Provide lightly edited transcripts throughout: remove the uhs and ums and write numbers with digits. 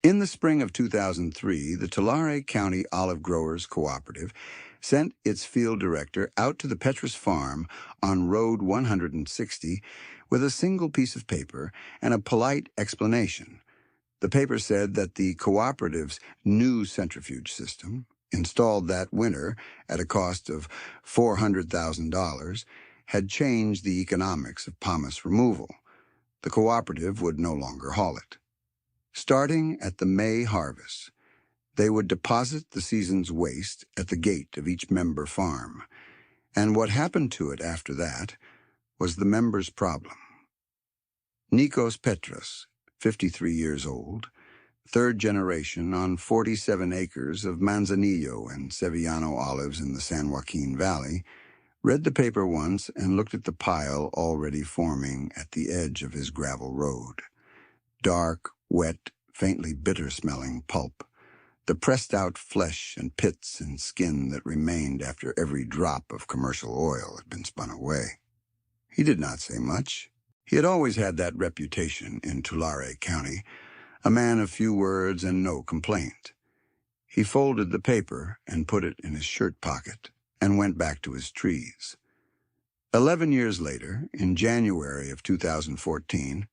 In the spring of 2003, the Tulare County Olive Growers Cooperative sent its field director out to the Petrus farm on Road 160 with a single piece of paper and a polite explanation. The paper said that the cooperative's new centrifuge system, installed that winter at a cost of $400,000, had changed the economics of pomace removal. The cooperative would no longer haul it. Starting at the May harvest, they would deposit the season's waste at the gate of each member farm, and what happened to it after that was the members' problem. Nikos Petras, 53 years old, third generation on 47 acres of Manzanillo and Sevillano olives in the San Joaquin Valley, read the paper once and looked at the pile already forming at the edge of his gravel road. Dark, wet, faintly bitter-smelling pulp, the pressed-out flesh and pits and skin that remained after every drop of commercial oil had been spun away. He did not say much. He had always had that reputation in Tulare County, a man of few words and no complaint. He folded the paper and put it in his shirt pocket and went back to his trees. 11 years later, in January of 2014,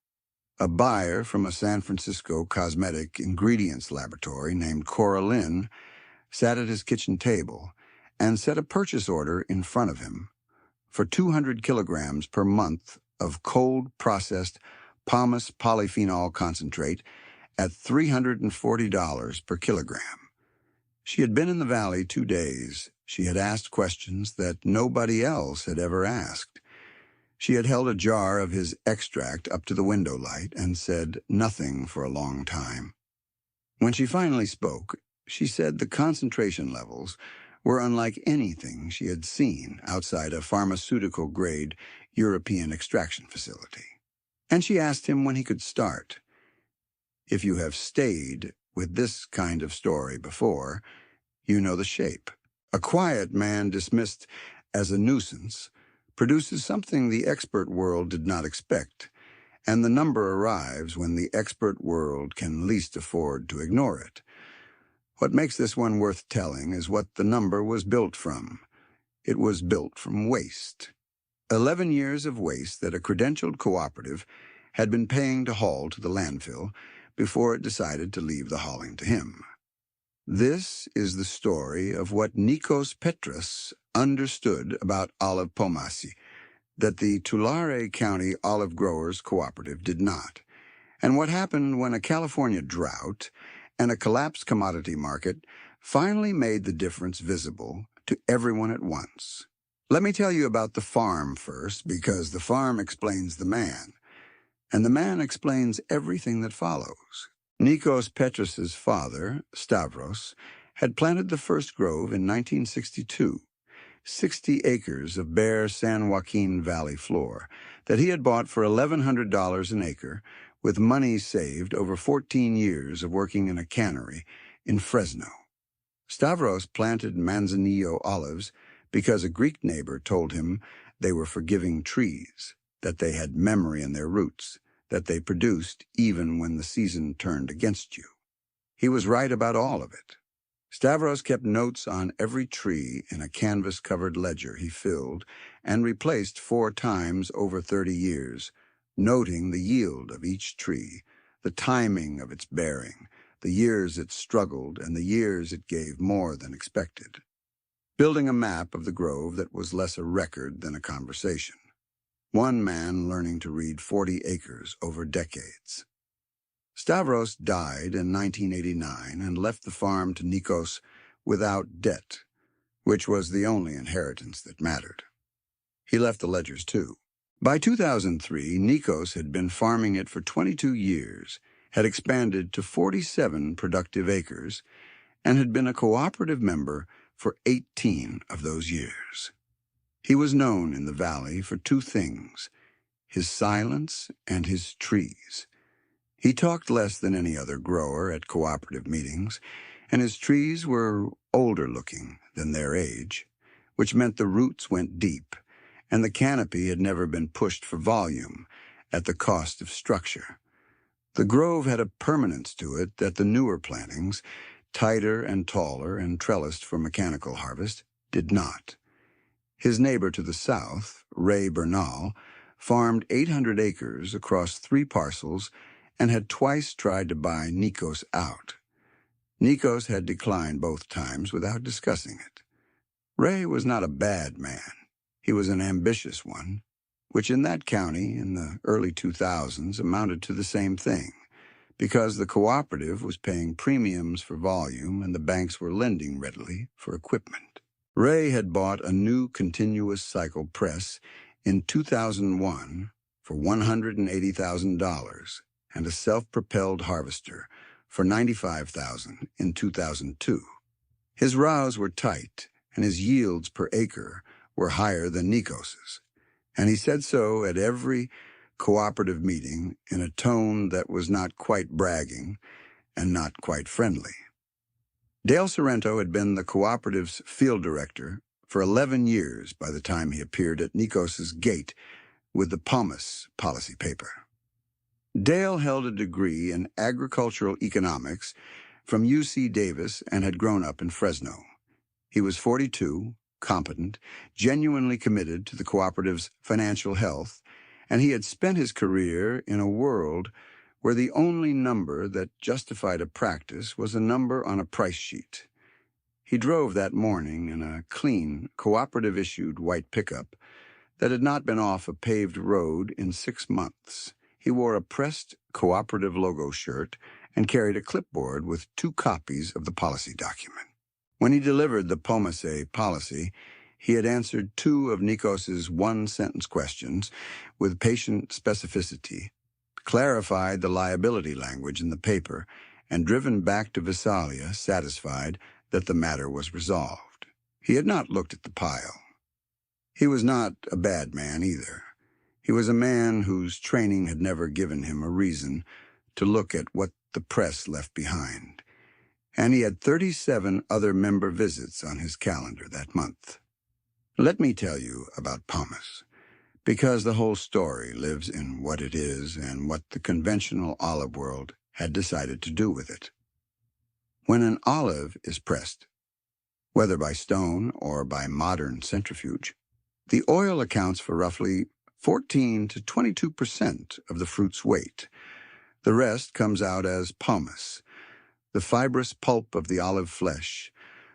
a buyer from a San Francisco cosmetic ingredients laboratory named Cora Lynn sat at his kitchen table and set a purchase order in front of him for 200 kilograms per month of cold-processed pomace polyphenol concentrate at $340 per kilogram. She had been in the valley 2 days. She had asked questions that nobody else had ever asked. She had held a jar of his extract up to the window light and said nothing for a long time. When she finally spoke, she said the concentration levels were unlike anything she had seen outside a pharmaceutical-grade European extraction facility. And she asked him when he could start. If you have stayed with this kind of story before, you know the shape. A quiet man dismissed as a nuisance produces something the expert world did not expect, and the number arrives when the expert world can least afford to ignore it. What makes this one worth telling is what the number was built from. It was built from waste. 11 years of waste that a credentialed cooperative had been paying to haul to the landfill before it decided to leave the hauling to him. This is the story of what Nikos Petras understood about olive pomace that the Tulare County Olive Growers Cooperative did not, and what happened when a California drought and a collapsed commodity market finally made the difference visible to everyone at once. Let me tell you about the farm first, because the farm explains the man, and the man explains everything that follows. Nikos Petras's father, Stavros, had planted the first grove in 1962, 60 acres of bare San Joaquin Valley floor that he had bought for $1,100 an acre with money saved over 14 years of working in a cannery in Fresno. Stavros planted Manzanillo olives because a Greek neighbor told him they were forgiving trees, that they had memory in their roots, that they produced even when the season turned against you. He was right about all of it. Stavros kept notes on every tree in a canvas-covered ledger he filled and replaced 4 times over 30 years, noting the yield of each tree, the timing of its bearing, the years it struggled, and the years it gave more than expected. Building a map of the grove that was less a record than a conversation. One man learning to read 40 acres over decades. Stavros died in 1989 and left the farm to Nikos without debt, which was the only inheritance that mattered. He left the ledgers too. By 2003, Nikos had been farming it for 22 years, had expanded to 47 productive acres, and had been a cooperative member for 18 of those years. He was known in the valley for 2 things, his silence and his trees. He talked less than any other grower at cooperative meetings, and his trees were older-looking than their age, which meant the roots went deep, and the canopy had never been pushed for volume at the cost of structure. The grove had a permanence to it that the newer plantings, tighter and taller and trellised for mechanical harvest, did not. His neighbor to the south, Ray Bernal, farmed 800 acres across 3 parcels and had twice tried to buy Nikos out. Nikos had declined both times without discussing it. Ray was not a bad man. He was an ambitious one, which in that county in the early 2000s amounted to the same thing, because the cooperative was paying premiums for volume and the banks were lending readily for equipment. Ray had bought a new continuous cycle press in 2001 for $180,000 and a self-propelled harvester for $95,000 in 2002. His rows were tight and his yields per acre were higher than Nikos's, and he said so at every cooperative meeting in a tone that was not quite bragging and not quite friendly. Dale Sorrento had been the cooperative's field director for 11 years by the time he appeared at Nikos's gate with the Pomace policy paper. Dale held a degree in agricultural economics from UC Davis and had grown up in Fresno. He was 42, competent, genuinely committed to the cooperative's financial health, and he had spent his career in a world where the only number that justified a practice was a number on a price sheet. He drove that morning in a clean, cooperative-issued white pickup that had not been off a paved road in 6 months. He wore a pressed cooperative logo shirt and carried a clipboard with 2 copies of the policy document. When he delivered the Pomace policy, he had answered 2 of Nikos's one-sentence questions with patient specificity, clarified the liability language in the paper, and driven back to Visalia satisfied that the matter was resolved. He had not looked at the pile. He was not a bad man either. He was a man whose training had never given him a reason to look at what the press left behind, and he had 37 other member visits on his calendar that month. Let me tell you about Pomace, because the whole story lives in what it is and what the conventional olive world had decided to do with it. When an olive is pressed, whether by stone or by modern centrifuge, the oil accounts for roughly 14 to 22% of the fruit's weight. The rest comes out as pomace, the fibrous pulp of the olive flesh,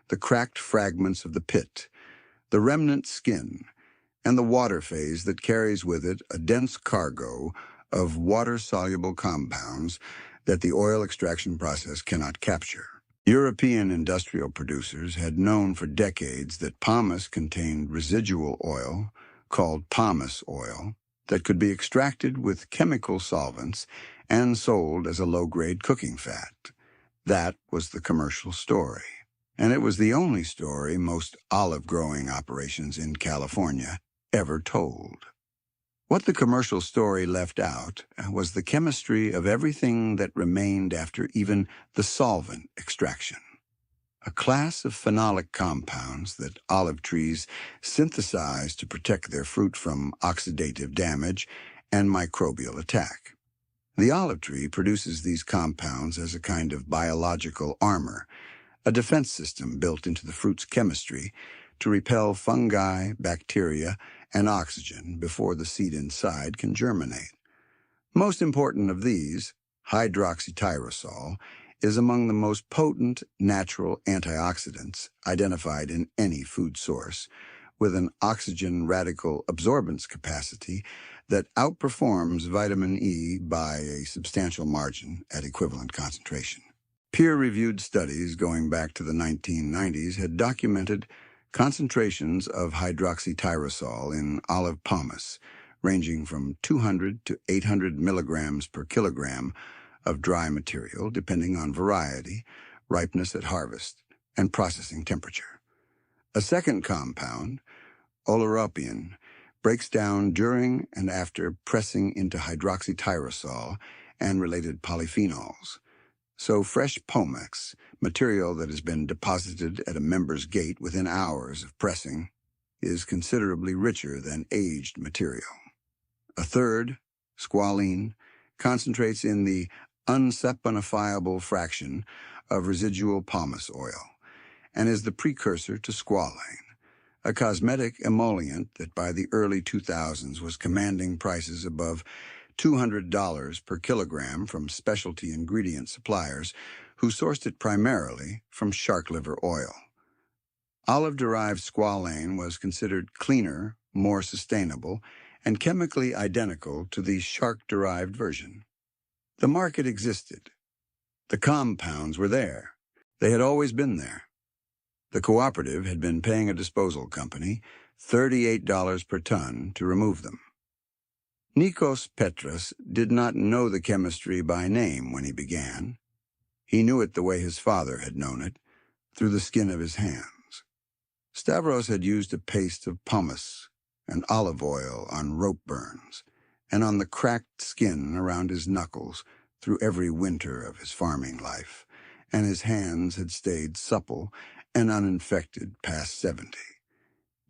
the cracked fragments of the pit, the remnant skin, and the water phase that carries with it a dense cargo of water-soluble compounds that the oil extraction process cannot capture. European industrial producers had known for decades that pomace contained residual oil, called pomace oil, that could be extracted with chemical solvents and sold as a low-grade cooking fat. That was the commercial story. And it was the only story most olive-growing operations in California ever told. What the commercial story left out was the chemistry of everything that remained after even the solvent extraction. A class of phenolic compounds that olive trees synthesize to protect their fruit from oxidative damage and microbial attack. The olive tree produces these compounds as a kind of biological armor, a defense system built into the fruit's chemistry to repel fungi, bacteria, and oxygen before the seed inside can germinate. Most important of these, hydroxytyrosol, is among the most potent natural antioxidants identified in any food source, with an oxygen radical absorbance capacity that outperforms vitamin E by a substantial margin at equivalent concentration. Peer-reviewed studies going back to the 1990s had documented concentrations of hydroxytyrosol in olive pomace ranging from 200 to 800 milligrams per kilogram of dry material, depending on variety, ripeness at harvest, and processing temperature. A second compound, oleuropein, breaks down during and after pressing into hydroxytyrosol and related polyphenols. So fresh pomace, material that has been deposited at a member's gate within hours of pressing, is considerably richer than aged material. A third, squalene, concentrates in the unsaponifiable fraction of residual pomace oil and is the precursor to squalane, a cosmetic emollient that by the early 2000s was commanding prices above $200 per kilogram from specialty ingredient suppliers who sourced it primarily from shark liver oil. Olive-derived squalane was considered cleaner, more sustainable, and chemically identical to the shark-derived version. The market existed. The compounds were there. They had always been there. The cooperative had been paying a disposal company $38 per ton to remove them. Nikos Petras did not know the chemistry by name when he began. He knew it the way his father had known it, through the skin of his hands. Stavros had used a paste of pomace and olive oil on rope burns and on the cracked skin around his knuckles through every winter of his farming life, and his hands had stayed supple and uninfected past 70.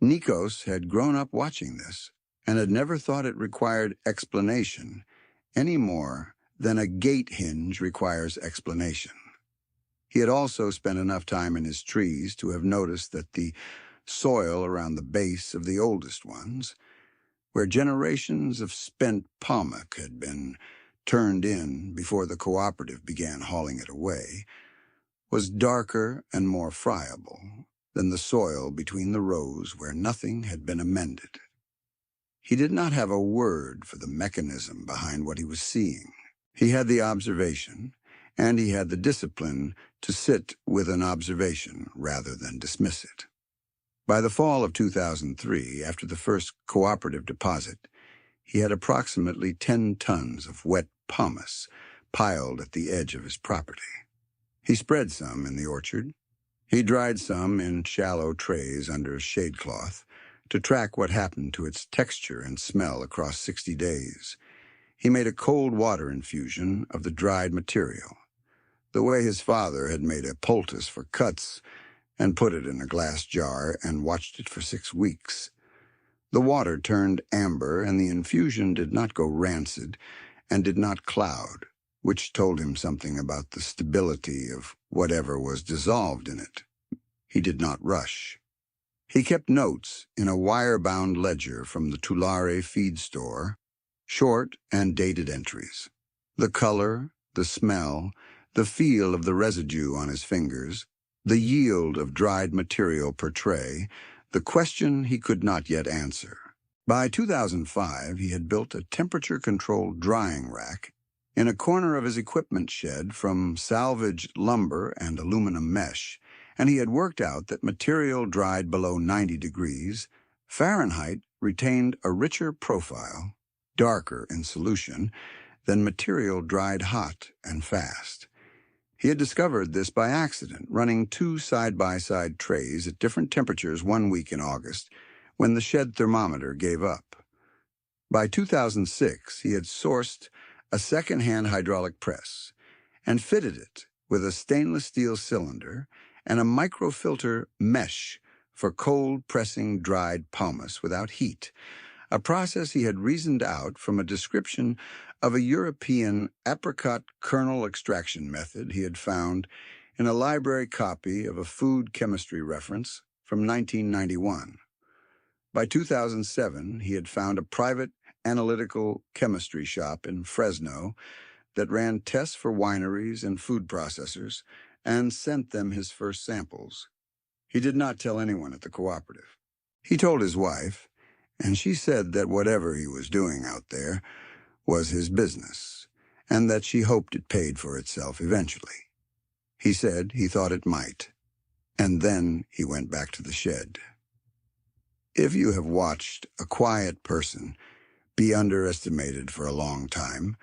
Nikos had grown up watching this and had never thought it required explanation any more than a gate hinge requires explanation. He had also spent enough time in his trees to have noticed that the soil around the base of the oldest ones, where generations of spent pomace had been turned in before the cooperative began hauling it away, was darker and more friable than the soil between the rows where nothing had been amended. He did not have a word for the mechanism behind what he was seeing. He had the observation, and he had the discipline to sit with an observation rather than dismiss it. By the fall of 2003, after the first cooperative deposit, he had approximately 10 tons of wet pomace piled at the edge of his property. He spread some in the orchard. He dried some in shallow trays under shade cloth to track what happened to its texture and smell across 60 days. He made a cold water infusion of the dried material, the way his father had made a poultice for cuts, and put it in a glass jar and watched it for 6 weeks. The water turned amber, and the infusion did not go rancid and did not cloud, which told him something about the stability of whatever was dissolved in it. He did not rush. He kept notes in a wire-bound ledger from the Tulare feed store, short and dated entries. The color, the smell, the feel of the residue on his fingers, the yield of dried material per tray, the question he could not yet answer. By 2005, he had built a temperature-controlled drying rack in a corner of his equipment shed from salvaged lumber and aluminum mesh, and he had worked out that material dried below 90 degrees Fahrenheit retained a richer profile, darker in solution, than material dried hot and fast. He had discovered this by accident, running 2 side-by-side trays at different temperatures one week in August, when the shed thermometer gave up. By 2006, he had sourced a second-hand hydraulic press and fitted it with a stainless steel cylinder and a microfilter mesh for cold pressing dried pomace without heat, a process he had reasoned out from a description of a European apricot kernel extraction method he had found in a library copy of a food chemistry reference from 1991. By 2007, he had found a private analytical chemistry shop in Fresno that ran tests for wineries and food processors and sent them his first samples. He did not tell anyone at the cooperative. He told his wife, and she said that whatever he was doing out there was his business, and that she hoped it paid for itself eventually. He said he thought it might, and then he went back to the shed. If you have watched a quiet person be underestimated for a long time,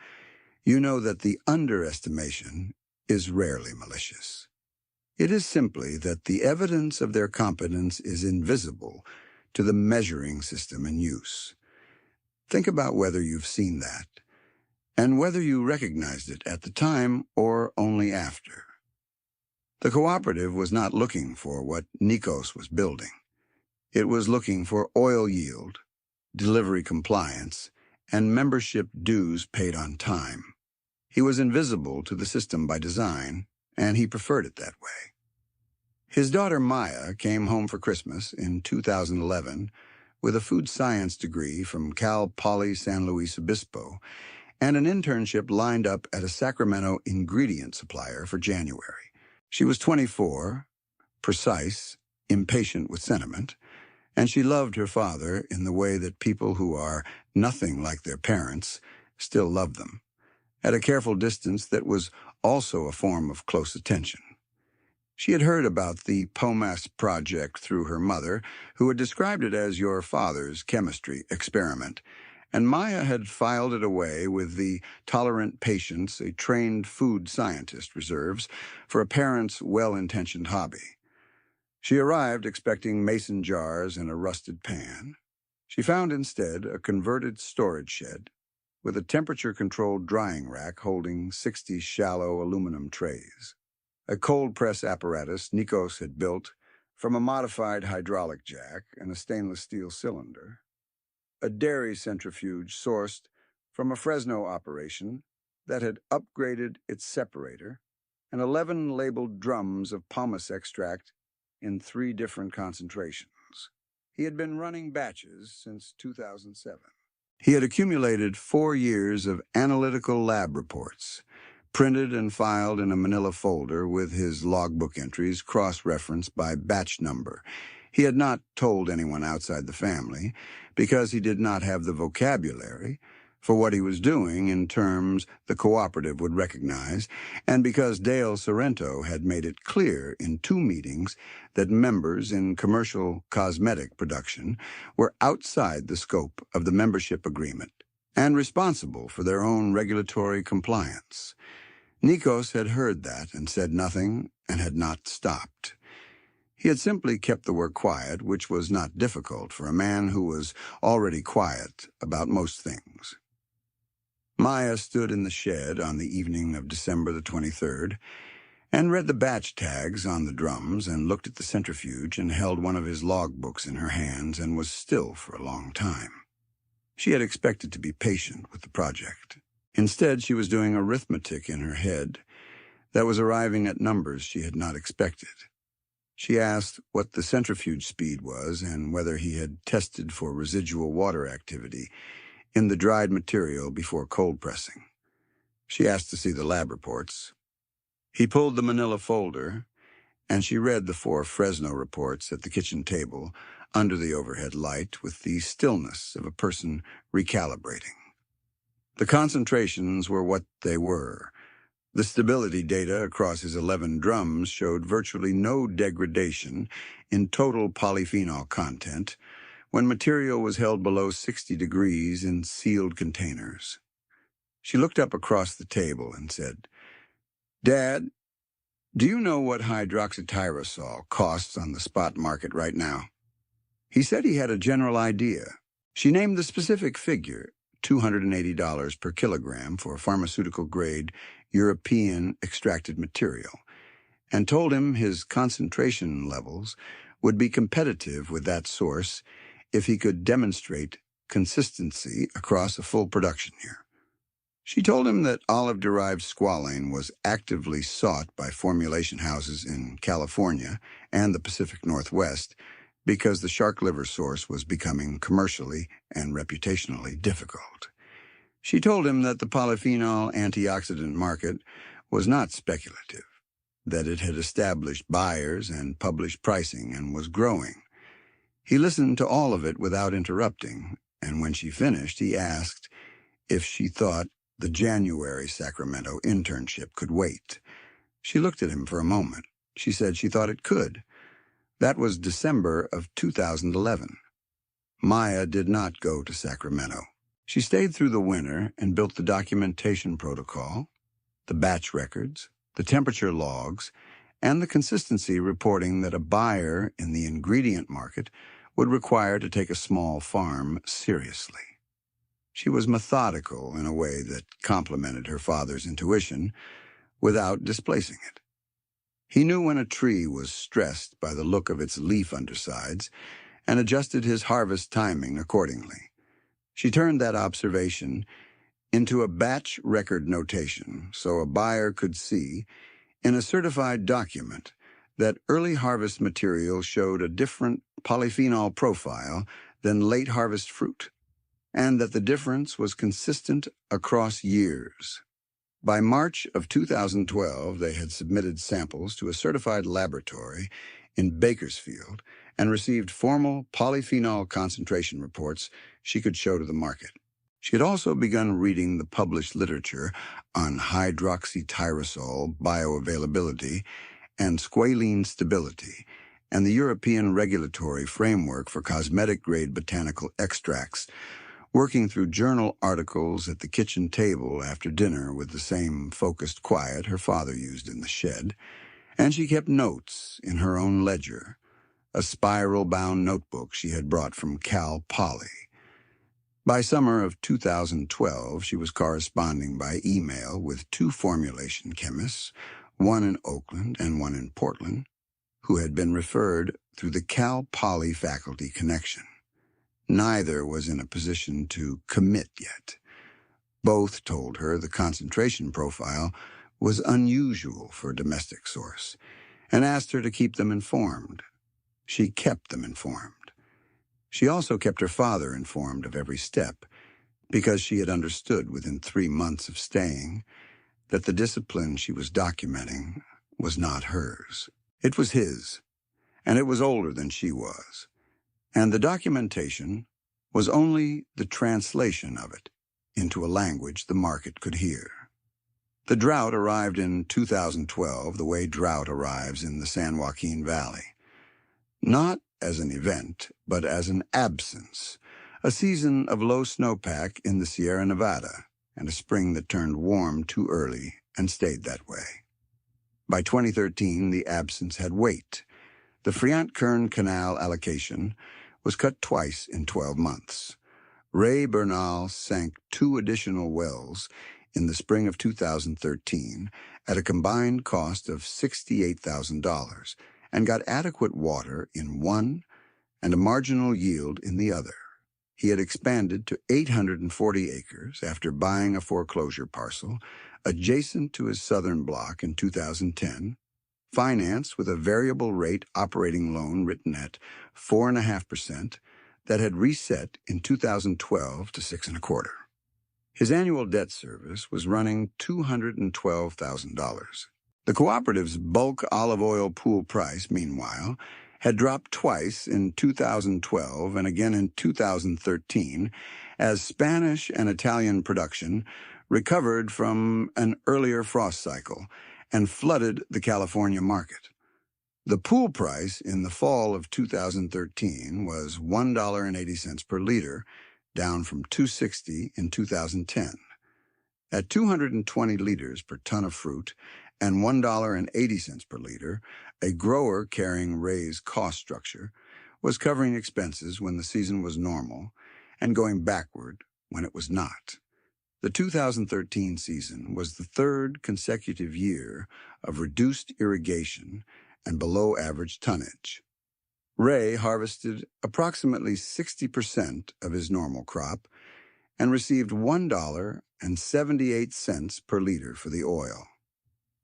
you know that the underestimation is rarely malicious. It is simply that the evidence of their competence is invisible to the measuring system in use. Think about whether you've seen that, and whether you recognized it at the time or only after. The cooperative was not looking for what Nikos was building. It was looking for oil yield, delivery compliance, and membership dues paid on time. He was invisible to the system by design, and he preferred it that way. His daughter Maya came home for Christmas in 2011 with a food science degree from Cal Poly San Luis Obispo and an internship lined up at a Sacramento ingredient supplier for January. She was 24, precise, impatient with sentiment, and she loved her father in the way that people who are nothing like their parents still love them, at a careful distance that was also a form of close attention. She had heard about the Pomace project through her mother, who had described it as your father's chemistry experiment, and Maya had filed it away with the tolerant patience a trained food scientist reserves for a parent's well-intentioned hobby. She arrived expecting mason jars and a rusted pan. She found instead a converted storage shed with a temperature-controlled drying rack holding 60 shallow aluminum trays, a cold press apparatus Nikos had built from a modified hydraulic jack and a stainless steel cylinder, a dairy centrifuge sourced from a Fresno operation that had upgraded its separator, and 11 labeled drums of pomace extract in 3 different concentrations. He had been running batches since 2007. He had accumulated 4 years of analytical lab reports, printed and filed in a manila folder with his logbook entries cross-referenced by batch number. He had not told anyone outside the family because he did not have the vocabulary for what he was doing in terms the cooperative would recognize, and because Dale Sorrento had made it clear in 2 meetings that members in commercial cosmetic production were outside the scope of the membership agreement and responsible for their own regulatory compliance. Nikos had heard that and said nothing and had not stopped. He had simply kept the work quiet, which was not difficult for a man who was already quiet about most things. Maya stood in the shed on the evening of December the 23rd and read the batch tags on the drums and looked at the centrifuge and held one of his logbooks in her hands and was still for a long time. She had expected to be patient with the project. Instead, she was doing arithmetic in her head that was arriving at numbers she had not expected. She asked what the centrifuge speed was and whether he had tested for residual water activity in the dried material before cold pressing. She asked to see the lab reports. He pulled the manila folder, and she read the 4 Fresno reports at the kitchen table under the overhead light with the stillness of a person recalibrating. The concentrations were what they were. The stability data across his 11 drums showed virtually no degradation in total polyphenol content when material was held below 60 degrees in sealed containers. She looked up across the table and said, "Dad, do you know what hydroxytyrosol costs on the spot market right now?" He said he had a general idea. She named the specific figure, $280 per kilogram for pharmaceutical-grade European extracted material, and told him his concentration levels would be competitive with that source if he could demonstrate consistency across a full production year. She told him that olive-derived squalane was actively sought by formulation houses in California and the Pacific Northwest because the shark liver source was becoming commercially and reputationally difficult. She told him that the polyphenol antioxidant market was not speculative, that it had established buyers and published pricing and was growing. He listened to all of it without interrupting, and when she finished, he asked if she thought the January Sacramento internship could wait. She looked at him for a moment. She said she thought it could. That was December of 2011. Maya did not go to Sacramento. She stayed through the winter and built the documentation protocol, the batch records, the temperature logs, and the consistency reporting that a buyer in the ingredient market would require to take a small farm seriously. She was methodical in a way that complemented her father's intuition without displacing it. He knew when a tree was stressed by the look of its leaf undersides and adjusted his harvest timing accordingly. She turned that observation into a batch record notation so a buyer could see in a certified document that early harvest material showed a different polyphenol profile than late harvest fruit, and that the difference was consistent across years. By March of 2012, they had submitted samples to a certified laboratory in Bakersfield and received formal polyphenol concentration reports she could show to the market. She had also begun reading the published literature on hydroxytyrosol bioavailability and squalene stability, and the European regulatory framework for cosmetic-grade botanical extracts, working through journal articles at the kitchen table after dinner with the same focused quiet her father used in the shed, and she kept notes in her own ledger, a spiral-bound notebook she had brought from Cal Poly. By summer of 2012, she was corresponding by email with two formulation chemists, one in Oakland and one in Portland, who had been referred through the Cal Poly faculty connection. Neither was in a position to commit yet. Both told her the concentration profile was unusual for a domestic source and asked her to keep them informed. She kept them informed. She also kept her father informed of every step because she had understood within 3 months of staying that the discipline she was documenting was not hers. It was his, and it was older than she was, and the documentation was only the translation of it into a language the market could hear. The drought arrived in 2012 the way drought arrives in the San Joaquin Valley. Not as an event, but as an absence, a season of low snowpack in the Sierra Nevada, and a spring that turned warm too early and stayed that way. By 2013, the absence had weight. The Friant-Kern Canal allocation was cut twice in 12 months. Ray Bernal sank 2 additional wells in the spring of 2013 at a combined cost of $68,000 and got adequate water in one and a marginal yield in the other. He had expanded to 840 acres after buying a foreclosure parcel adjacent to his southern block in 2010, financed with a variable rate operating loan written at 4.5% that had reset in 2012 to 6.25%. His annual debt service was running $212,000. The cooperative's bulk olive oil pool price, meanwhile, had dropped twice in 2012 and again in 2013 as Spanish and Italian production recovered from an earlier frost cycle and flooded the California market. The pool price in the fall of 2013 was $1.80 per liter, down from $2.60 in 2010. At 220 liters per ton of fruit and $1.80 per liter, a grower carrying Ray's cost structure was covering expenses when the season was normal and going backward when it was not. The 2013 season was the 3rd consecutive year of reduced irrigation and below-average tonnage. Ray harvested approximately 60% of his normal crop and received $1.78 per liter for the oil.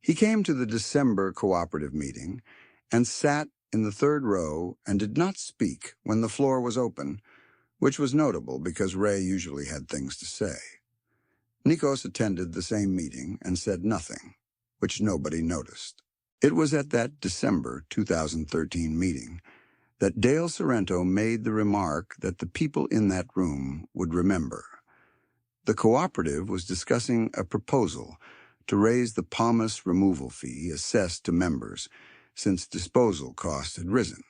He came to the December cooperative meeting and sat in the 3rd row and did not speak when the floor was open, which was notable because Ray usually had things to say. Nikos attended the same meeting and said nothing, which nobody noticed. It was at that December 2013 meeting that Dale Sorrento made the remark that the people in that room would remember. The cooperative was discussing a proposal to raise the Pomace removal fee assessed to members since disposal costs had risen.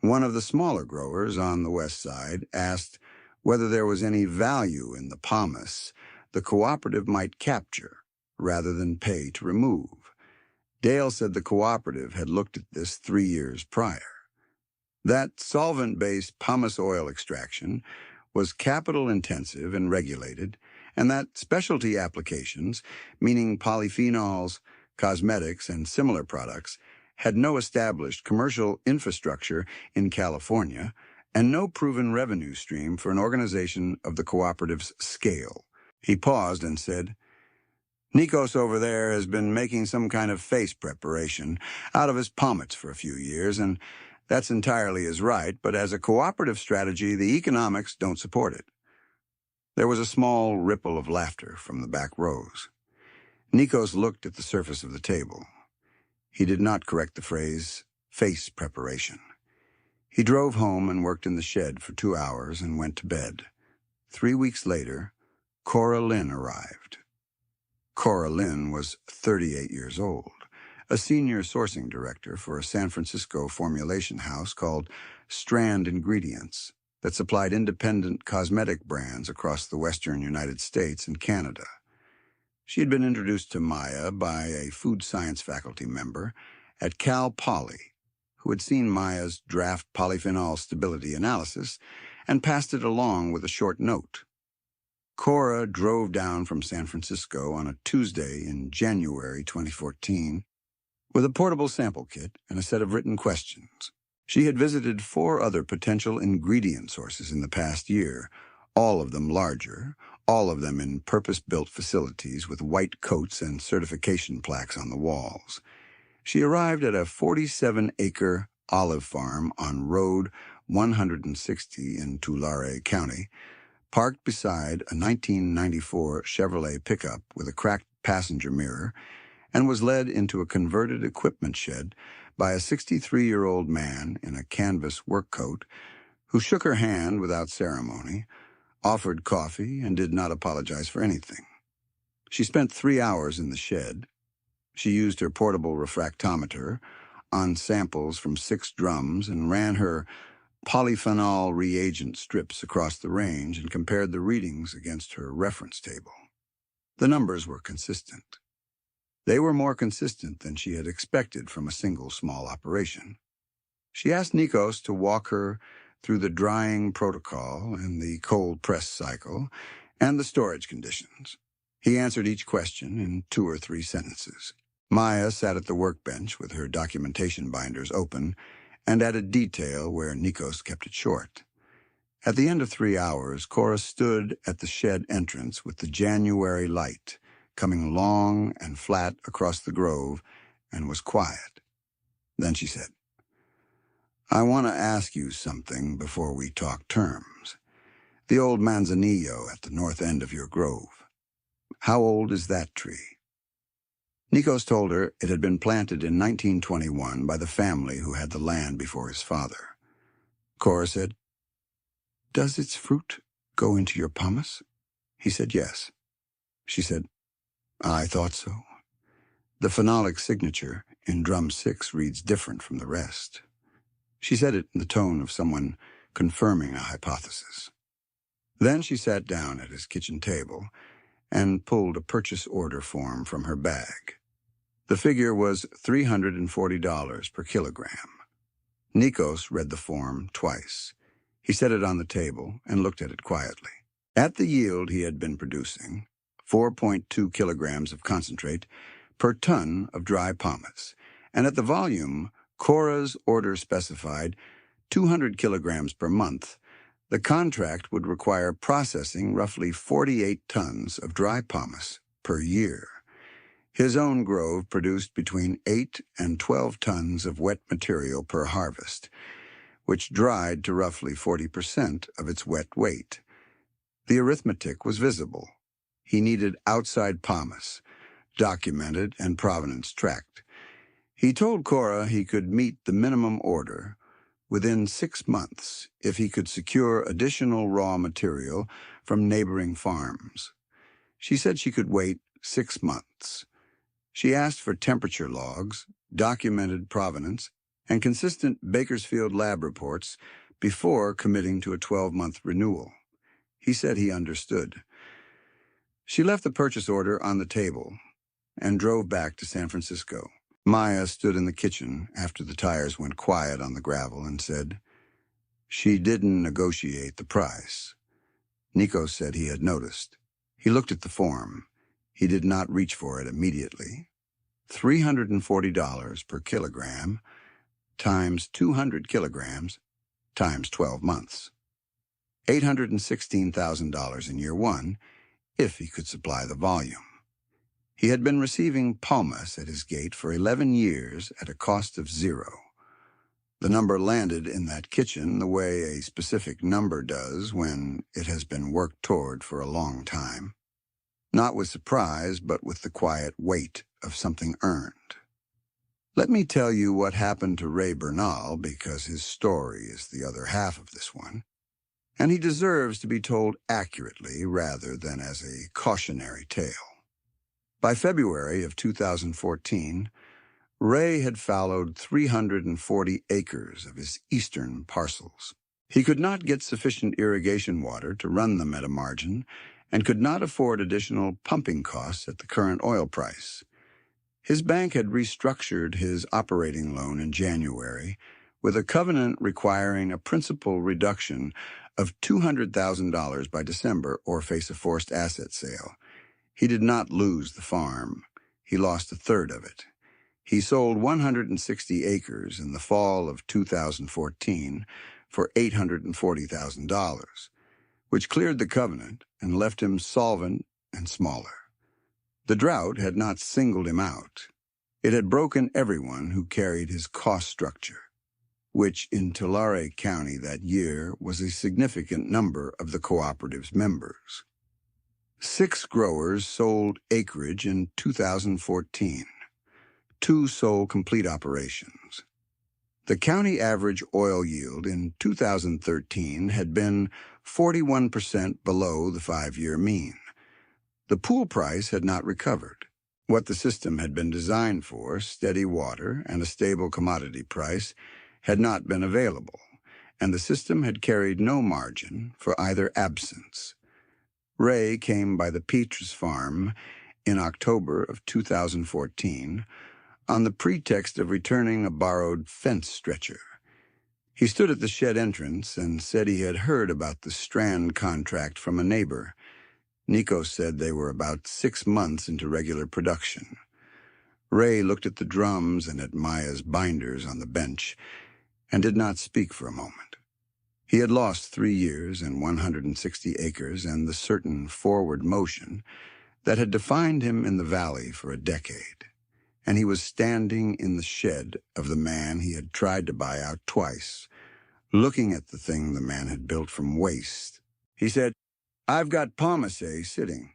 One of the smaller growers on the west side asked whether there was any value in the Pomace the cooperative might capture rather than pay to remove. Dale said the cooperative had looked at this 3 years prior. That solvent-based Pomace oil extraction was capital-intensive and regulated, and that specialty applications, meaning polyphenols, cosmetics, and similar products, had no established commercial infrastructure in California and no proven revenue stream for an organization of the cooperative's scale. He paused and said, "Nikos over there has been making some kind of face preparation out of his pomace for a few years, and that's entirely his right, but as a cooperative strategy, the economics don't support it." There was a small ripple of laughter from the back rows. Nikos looked at the surface of the table. He did not correct the phrase, face preparation. He drove home and worked in the shed for 2 hours and went to bed. 3 weeks later, Cora Lynn arrived. Cora Lynn was 38 years old, a senior sourcing director for a San Francisco formulation house called Strand Ingredients that supplied independent cosmetic brands across the western United States and Canada. She had been introduced to Maya by a food science faculty member at Cal Poly, who had seen Maya's draft polyphenol stability analysis and passed it along with a short note. Cora drove down from San Francisco on a Tuesday in January 2014 with a portable sample kit and a set of written questions. She had visited 4 other potential ingredient sources in the past year, all of them larger, all of them in purpose-built facilities with white coats and certification plaques on the walls. She arrived at a 47-acre olive farm on Road 160 in Tulare County, parked beside a 1994 Chevrolet pickup with a cracked passenger mirror, and was led into a converted equipment shed by a 63-year-old man in a canvas work coat who shook her hand without ceremony, offered coffee, and did not apologize for anything. She spent 3 hours in the shed. She used her portable refractometer on samples from 6 drums and ran her polyphenol reagent strips across the range and compared the readings against her reference table. The numbers were consistent. They were more consistent than she had expected from a single small operation. She asked Nikos to walk her through the drying protocol and the cold press cycle and the storage conditions. He answered each question in 2 or 3 sentences. Maya sat at the workbench with her documentation binders open and added detail where Nikos kept it short. At the end of 3 hours, Cora stood at the shed entrance with the January light coming long and flat across the grove and was quiet. Then she said, "I want to ask you something before we talk terms. The old manzanillo at the north end of your grove. How old is that tree?" Nikos told her it had been planted in 1921 by the family who had the land before his father. Cora said, "Does its fruit go into your pomace?" He said yes. She said, "I thought so. The phenolic signature in drum 6 reads different from the rest." She said it in the tone of someone confirming a hypothesis. Then she sat down at his kitchen table and pulled a purchase order form from her bag. The figure was $340 per kilogram. Nikos read the form twice. He set it on the table and looked at it quietly. At the yield he had been producing, 4.2 kilograms of concentrate per ton of dry pomace, and at the volume Cora's order specified 200 kilograms per month, the contract would require processing roughly 48 tons of dry pomace per year. His own grove produced between 8 and 12 tons of wet material per harvest, which dried to roughly 40% of its wet weight. The arithmetic was visible. He needed outside pomace, documented and provenance tracked. He told Cora he could meet the minimum order within 6 months if he could secure additional raw material from neighboring farms. She said she could wait 6 months. She asked for temperature logs, documented provenance, and consistent Bakersfield lab reports before committing to a 12-month renewal. He said he understood. She left the purchase order on the table and drove back to San Francisco. Maya stood in the kitchen after the tires went quiet on the gravel and said, "She didn't negotiate the price." Nikos said he had noticed. He looked at the form. He did not reach for it immediately. $340 per kilogram times 200 kilograms times 12 months. $816,000 in year 1, if he could supply the volume. He had been receiving Pomace at his gate for 11 years at a cost of 0. The number landed in that kitchen the way a specific number does when it has been worked toward for a long time. Not with surprise, but with the quiet weight of something earned. Let me tell you what happened to Ray Bernal, because his story is the other half of this one, and he deserves to be told accurately rather than as a cautionary tale. By February of 2014, Ray had fallowed 340 acres of his eastern parcels. He could not get sufficient irrigation water to run them at a margin and could not afford additional pumping costs at the current oil price. His bank had restructured his operating loan in January with a covenant requiring a principal reduction of $200,000 by December or face a forced asset sale. He did not lose the farm. He lost a third of it. He sold 160 acres in the fall of 2014 for $840,000, which cleared the covenant and left him solvent and smaller. The drought had not singled him out. It had broken everyone who carried his cost structure, which in Tulare County that year was a significant number of the cooperative's members. 6 growers sold acreage in 2014. 2 sold complete operations. The county average oil yield in 2013 had been 41% below the 5-year mean. The pool price had not recovered. What the system had been designed for, steady water and a stable commodity price, had not been available, and the system had carried no margin for either absence. Ray came by the Petrus farm in October of 2014 on the pretext of returning a borrowed fence stretcher. He stood at the shed entrance and said he had heard about the strand contract from a neighbor. Nico said they were about 6 months into regular production. Ray looked at the drums and at Maya's binders on the bench and did not speak for a moment. He had lost 3 years and 160 acres and the certain forward motion that had defined him in the valley for a decade, and he was standing in the shed of the man he had tried to buy out twice, looking at the thing the man had built from waste. He said, "I've got Pomace sitting.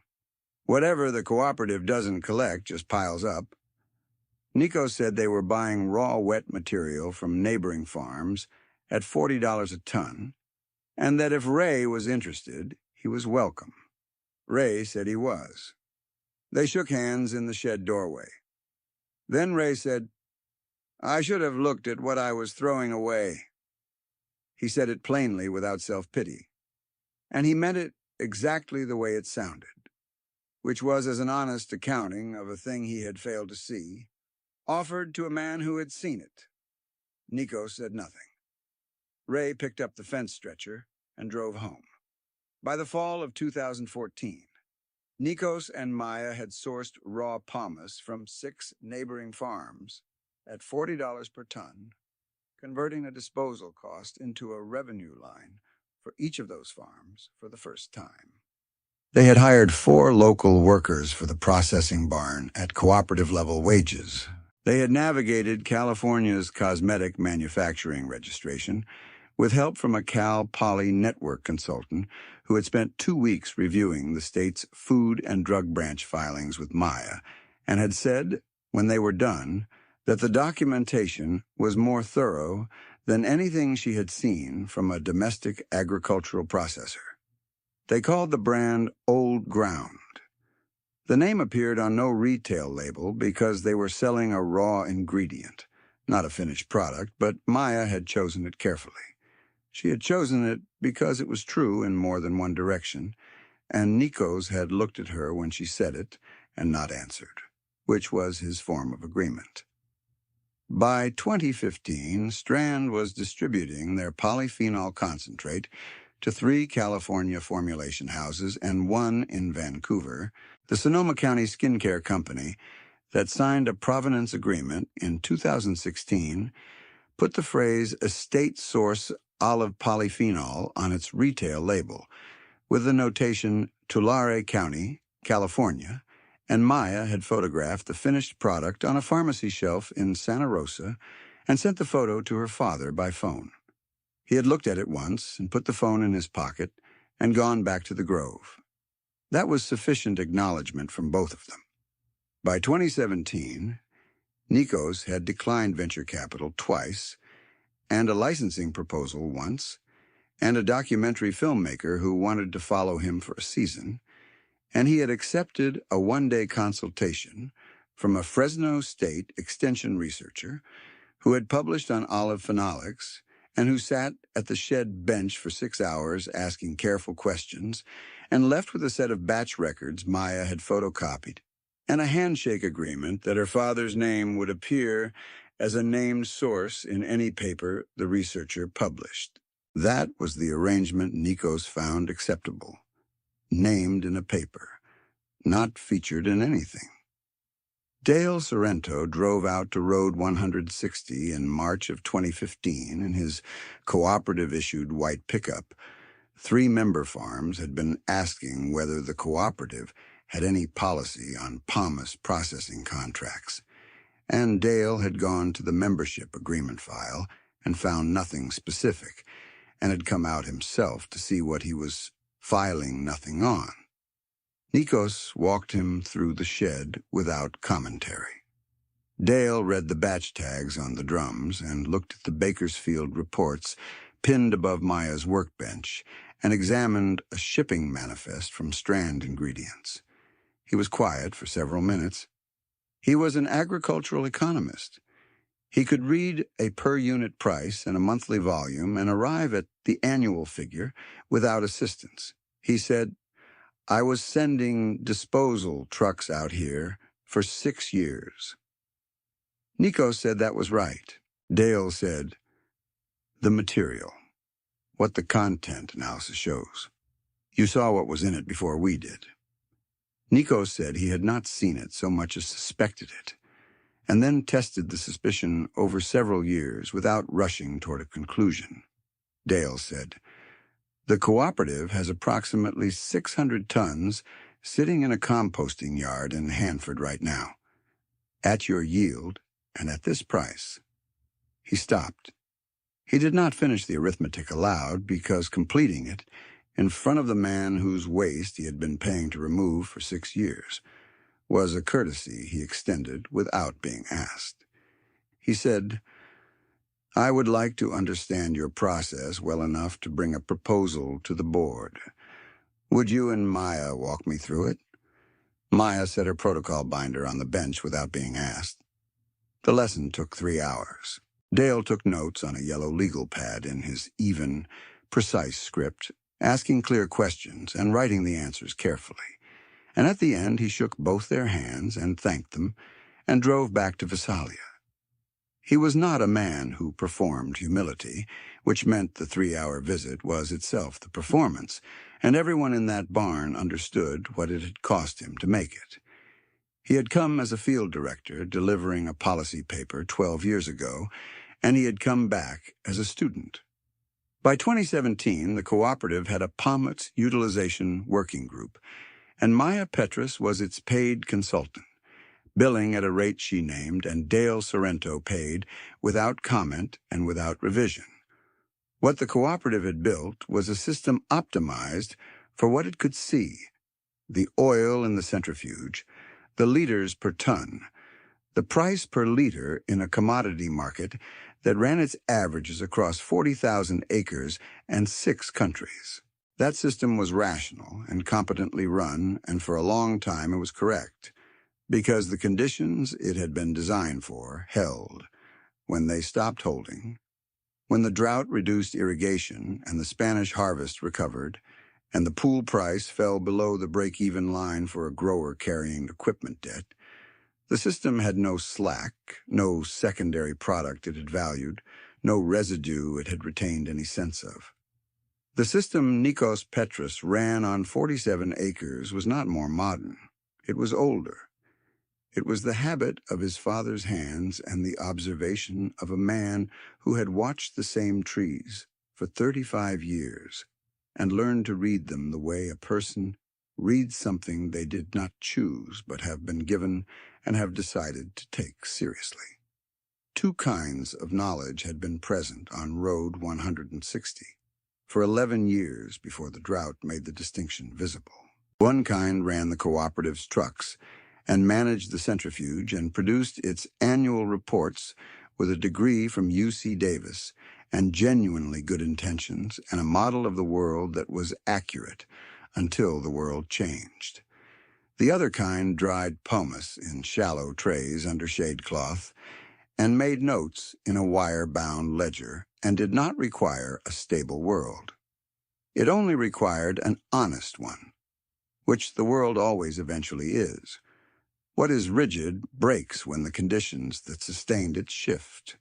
Whatever the cooperative doesn't collect just piles up." Nico said they were buying raw wet material from neighboring farms at $40 a ton, and that if Ray was interested, he was welcome. Ray said he was. They shook hands in the shed doorway. Then Ray said, "I should have looked at what I was throwing away." He said it plainly without self-pity, and he meant it exactly the way it sounded, which was as an honest accounting of a thing he had failed to see, offered to a man who had seen it. Nico said nothing. Ray picked up the fence stretcher and drove home. By the fall of 2014, Nikos and Maya had sourced raw pomace from 6 neighboring farms at $40 per ton, converting a disposal cost into a revenue line for each of those farms for the first time. They had hired 4 local workers for the processing barn at cooperative-level wages. They had navigated California's cosmetic manufacturing registration with help from a Cal Poly network consultant who had spent 2 weeks reviewing the state's food and drug branch filings with Maya and had said, when they were done, that the documentation was more thorough than anything she had seen from a domestic agricultural processor. They called the brand Old Ground. The name appeared on no retail label because they were selling a raw ingredient, not a finished product, but Maya had chosen it carefully. She had chosen it because it was true in more than one direction, and Nikos had looked at her when she said it and not answered, which was his form of agreement. By 2015, Strand was distributing their polyphenol concentrate to 3 California formulation houses and 1 in Vancouver, the Sonoma County skincare company that signed a provenance agreement in 2016 put the phrase estate source olive polyphenol on its retail label with the notation Tulare County, California, and Maya had photographed the finished product on a pharmacy shelf in Santa Rosa and sent the photo to her father by phone. He had looked at it once and put the phone in his pocket and gone back to the Grove. That was sufficient acknowledgement from both of them. By 2017, Nikos had declined venture capital twice, and a licensing proposal once, and a documentary filmmaker who wanted to follow him for a season, and he had accepted a one-day consultation from a Fresno State extension researcher who had published on olive phenolics and who sat at the shed bench for 6 hours asking careful questions and left with a set of batch records Maya had photocopied and a handshake agreement that her father's name would appear as a named source in any paper the researcher published. That was the arrangement Nikos found acceptable. Named in a paper, not featured in anything. Dale Sorrento drove out to Road 160 in March of 2015 in his cooperative-issued white pickup. 3 member farms had been asking whether the cooperative had any policy on Pomace processing contracts, and Dale had gone to the membership agreement file and found nothing specific, and had come out himself to see what he was filing nothing on. Nikos walked him through the shed without commentary. Dale read the batch tags on the drums and looked at the Bakersfield reports pinned above Maya's workbench and examined a shipping manifest from Strand Ingredients. He was quiet for several minutes. He was an agricultural economist. He could read a per-unit price and a monthly volume and arrive at the annual figure without assistance. He said, "I was sending disposal trucks out here for 6 years." Nikos said that was right. Dale said, "The material, what the content analysis shows. You saw what was in it before we did." Nikos said he had not seen it so much as suspected it, and then tested the suspicion over several years without rushing toward a conclusion. Dale said, "The cooperative has approximately 600 tons sitting in a composting yard in Hanford right now. At your yield and at this price." He stopped. He did not finish the arithmetic aloud because completing it, in front of the man whose waste he had been paying to remove for 6 years, was a courtesy he extended without being asked. He said, "I would like to understand your process well enough to bring a proposal to the board. Would you and Maya walk me through it?" Maya set her protocol binder on the bench without being asked. The lesson took 3 hours. Dale took notes on a yellow legal pad in his even, precise script, asking clear questions and writing the answers carefully. And at the end he shook both their hands and thanked them and drove back to Visalia. He was not a man who performed humility, which meant the 3-hour visit was itself the performance, and everyone in that barn understood what it had cost him to make it. He had come as a field director delivering a policy paper 12 years ago, and he had come back as a student. By 2017, the cooperative had a Pomace utilization working group, and Maya Petrus was its paid consultant, billing at a rate she named and Dale Sorrento paid without comment and without revision. What the cooperative had built was a system optimized for what it could see: the oil in the centrifuge, the liters per ton, the price per liter in a commodity market that ran its averages across 40,000 acres and 6 countries. That system was rational and competently run, and for a long time it was correct, because the conditions it had been designed for held. When they stopped holding, when the drought reduced irrigation and the Spanish harvest recovered, and the pool price fell below the break-even line for a grower carrying equipment debt, the system had no slack, no secondary product it had valued, no residue it had retained any sense of. The system Nikos Petrus ran on 47 acres was not more modern. It was older. It was the habit of his father's hands and the observation of a man who had watched the same trees for 35 years and learned to read them the way a person read something they did not choose but have been given and have decided to take seriously. Two kinds of knowledge had been present on Road 160 for 11 years before the drought made the distinction visible. One kind ran the cooperative's trucks and managed the centrifuge and produced its annual reports with a degree from UC Davis and genuinely good intentions and a model of the world that was accurate until the world changed. The other kind dried pomace in shallow trays under shade cloth and made notes in a wire-bound ledger and did not require a stable world. It only required an honest one, which the world always eventually is. What is rigid breaks when the conditions that sustained it shift.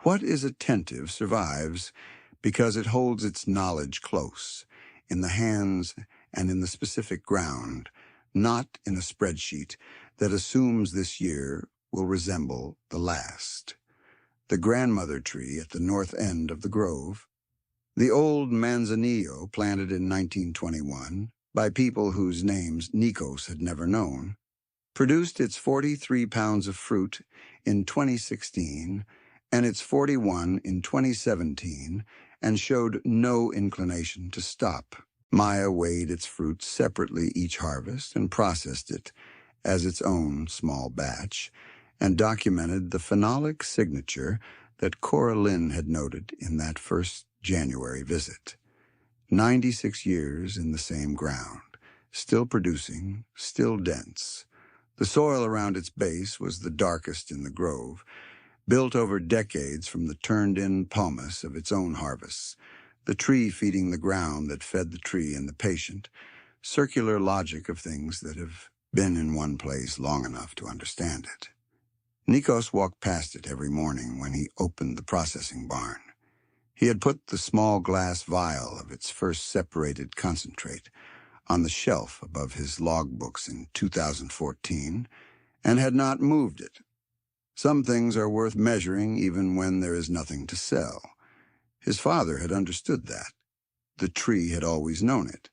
What is attentive survives because it holds its knowledge close, in the hands and in the specific ground, not in a spreadsheet that assumes this year will resemble the last. The grandmother tree at the north end of the grove, the old manzanillo planted in 1921 by people whose names Nikos had never known, produced its 43 pounds of fruit in 2016 and its 41 in 2017 and showed no inclination to stop. Maya weighed its fruit separately each harvest and processed it as its own small batch and documented the phenolic signature that Cora Lynn had noted in that first January visit. 96 years in the same ground, still producing, still dense. The soil around its base was the darkest in the grove, built over decades from the turned-in pomace of its own harvests, the tree feeding the ground that fed the tree and the patient, circular logic of things that have been in one place long enough to understand it. Nikos walked past it every morning when he opened the processing barn. He had put the small glass vial of its first separated concentrate on the shelf above his logbooks in 2014 and had not moved it. Some things are worth measuring even when there is nothing to sell. His father had understood that. The tree had always known it.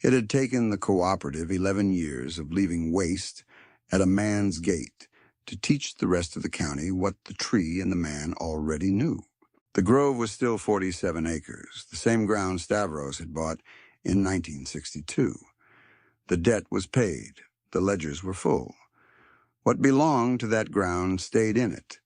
It had taken the cooperative 11 years of leaving waste at a man's gate to teach the rest of the county what the tree and the man already knew. The grove was still 47 acres, the same ground Stavros had bought in 1962. The debt was paid. The ledgers were full. What belonged to that ground stayed in it.